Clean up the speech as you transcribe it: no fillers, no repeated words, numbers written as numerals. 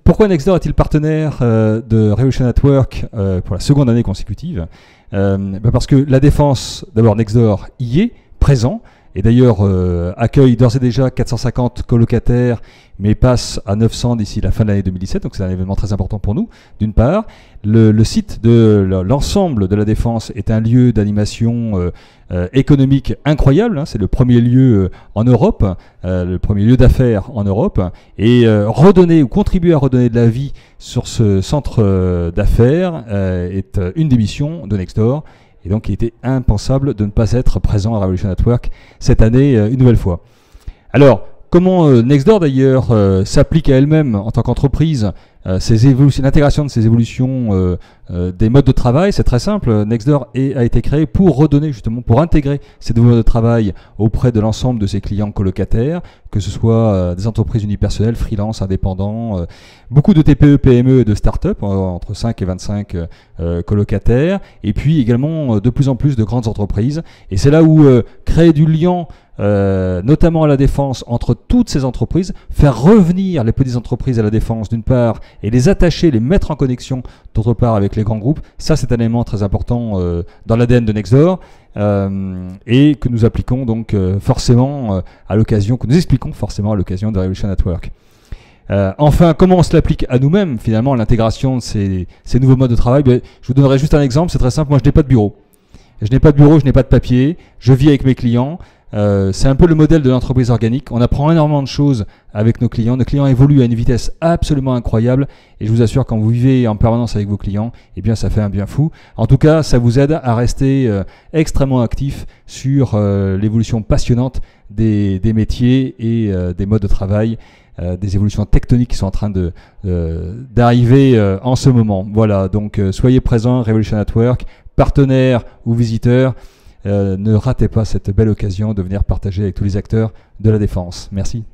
pourquoi Nextdoor est-il partenaire de Revolution at Work pour la seconde année consécutive? Parce que la défense, d'abord Nextdoor y est présent, et d'ailleurs accueille d'ores et déjà 450 colocataires, mais passe à 900 d'ici la fin de l'année 2017, donc c'est un événement très important pour nous, d'une part. Le site de l'ensemble de la Défense est un lieu d'animation économique incroyable, hein, c'est le premier lieu en Europe, le premier lieu d'affaires en Europe, et redonner ou contribuer à redonner de la vie sur ce centre d'affaires est une des missions de Nextdoor. Et donc, il était impensable de ne pas être présent à Revolution at Work cette année une nouvelle fois. Alors, comment Nextdoor d'ailleurs s'applique à elle-même en tant qu'entreprise, l'intégration de ces évolutions des modes de travail, c'est très simple. Nextdoor a été créé pour redonner justement, pour intégrer ces nouveaux modes de travail auprès de l'ensemble de ses clients colocataires, que ce soit des entreprises unipersonnelles, freelance, indépendants, beaucoup de TPE, PME et de start-up, entre 5 et 25 colocataires, et puis également de plus en plus de grandes entreprises. Et c'est là où créer du lien, notamment à la Défense, entre toutes ces entreprises, faire revenir les petites entreprises à la Défense d'une part, et les attacher, les mettre en connexion d'autre part avec les grands groupes, ça c'est un élément très important dans l'ADN de Nextdoor, et que nous appliquons donc forcément à l'occasion, que nous expliquons forcément à l'occasion de Revolution at Work. Enfin, comment on se l'applique à nous-mêmes, finalement, l'intégration de ces nouveaux modes de travail? Je vous donnerai juste un exemple, c'est très simple. Moi, je n'ai pas de bureau. Je n'ai pas de bureau, je n'ai pas de papier. Je vis avec mes clients. C'est un peu le modèle de l'entreprise organique. On apprend énormément de choses avec nos clients. Nos clients évoluent à une vitesse absolument incroyable. Et je vous assure, quand vous vivez en permanence avec vos clients, eh bien, ça fait un bien fou. En tout cas, ça vous aide à rester extrêmement actif sur l'évolution passionnante des métiers et des modes de travail. Des évolutions tectoniques qui sont en train d'arriver en ce moment. Voilà, donc soyez présents, Revolution at Work, partenaires ou visiteurs, ne ratez pas cette belle occasion de venir partager avec tous les acteurs de la Défense. Merci.